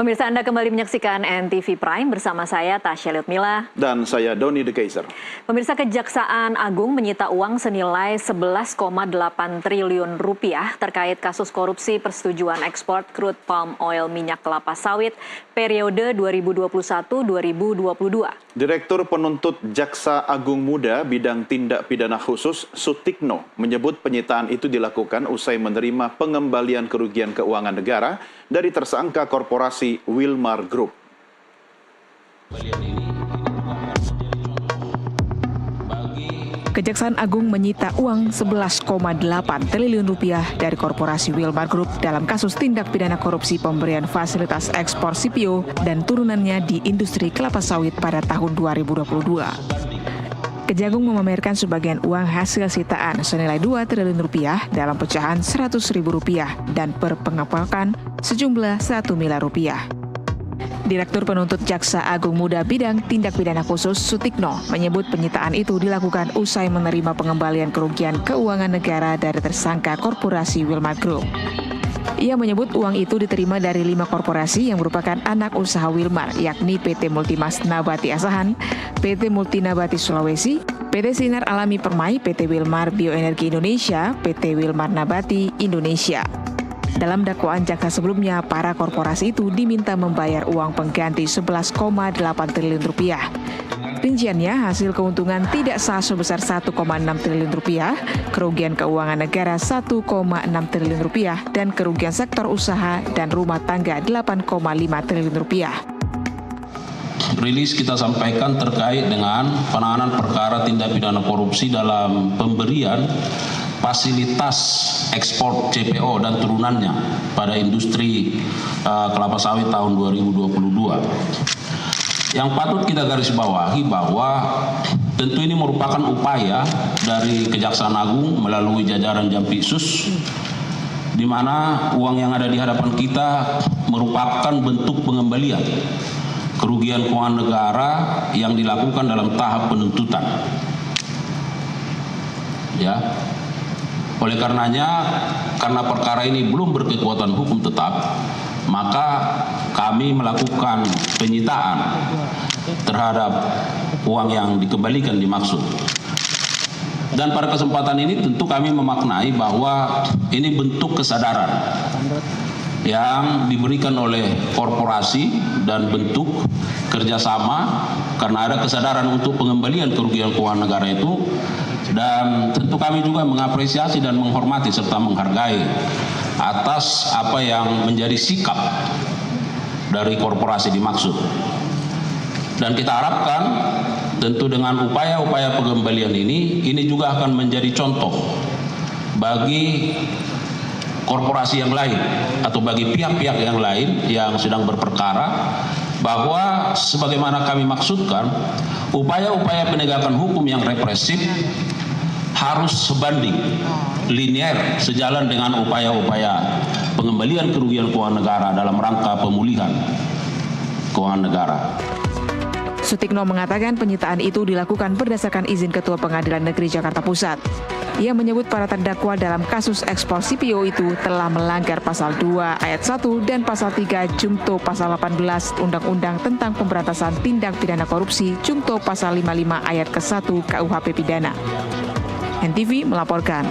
Pemirsa, Anda kembali menyaksikan NTV Prime bersama saya Tasya Liutmila. Dan saya Doni De Keizer. Pemirsa, Kejaksaan Agung menyita uang senilai 11,8 triliun rupiah terkait kasus korupsi persetujuan ekspor crude palm oil minyak kelapa sawit periode 2021-2022. Direktur Penuntut Jaksa Agung Muda bidang tindak pidana khusus Sutikno menyebut penyitaan itu dilakukan usai menerima pengembalian kerugian keuangan negara dari tersangka korporasi Wilmar Group. Kejaksaan Agung menyita uang 11,8 triliun rupiah dari korporasi Wilmar Group dalam kasus tindak pidana korupsi pemberian fasilitas ekspor CPO dan turunannya di industri kelapa sawit pada tahun 2022. Kejagung memamerkan sebagian uang hasil sitaan senilai 2 triliun rupiah dalam pecahan Rp100.000 dan berpengepalkan sejumlah 1 miliar rupiah. Direktur Penuntut Jaksa Agung Muda bidang tindak pidana khusus Sutikno menyebut penyitaan itu dilakukan usai menerima pengembalian kerugian keuangan negara dari tersangka korporasi Wilmar Group. Ia menyebut uang itu diterima dari 5 korporasi yang merupakan anak usaha Wilmar, yakni PT Multimas Nabati Asahan, PT Multinabati Sulawesi, PT Sinar Alami Permai, PT Wilmar Bioenergi Indonesia, PT Wilmar Nabati Indonesia. Dalam dakwaan jaksa sebelumnya, para korporasi itu diminta membayar uang pengganti 11,8 triliun rupiah. Rinciannya, hasil keuntungan tidak sah sebesar 1,6 triliun rupiah, kerugian keuangan negara 1,6 triliun rupiah, dan kerugian sektor usaha dan rumah tangga 8,5 triliun rupiah. Rilis kita sampaikan terkait dengan penanganan perkara tindak pidana korupsi dalam pemberian fasilitas ekspor CPO dan turunannya pada industri kelapa sawit tahun 2022. Yang patut kita garis bawahi bahwa tentu ini merupakan upaya dari Kejaksaan Agung melalui jajaran Jampitsus, di mana uang yang ada di hadapan kita merupakan bentuk pengembalian kerugian keuangan negara yang dilakukan dalam tahap penuntutan. Ya. Oleh karenanya, karena perkara ini belum berkekuatan hukum tetap, maka kami melakukan penyitaan terhadap uang yang dikembalikan dimaksud. Dan pada kesempatan ini tentu kami memaknai bahwa ini bentuk kesadaran yang diberikan oleh korporasi dan bentuk kerjasama karena ada kesadaran untuk pengembalian kerugian keuangan negara itu. Dan tentu kami juga mengapresiasi dan menghormati serta menghargai atas apa yang menjadi sikap dari korporasi dimaksud. Dan kita harapkan tentu dengan upaya-upaya pengembalian ini juga akan menjadi contoh bagi korporasi yang lain atau bagi pihak-pihak yang lain yang sedang berperkara, bahwa sebagaimana kami maksudkan, upaya-upaya penegakan hukum yang represif harus sebanding, linear, sejalan dengan upaya-upaya pengembalian kerugian keuangan negara dalam rangka pemulihan keuangan negara. Sutikno mengatakan penyitaan itu dilakukan berdasarkan izin Ketua Pengadilan Negeri Jakarta Pusat. Ia menyebut para terdakwa dalam kasus ekspor CPO itu telah melanggar Pasal 2 Ayat 1 dan Pasal 3 Jungto Pasal 18 Undang-Undang tentang Pemberantasan Tindak Pidana Korupsi Jungto Pasal 55 Ayat ke-1 KUHP Pidana. NTV melaporkan.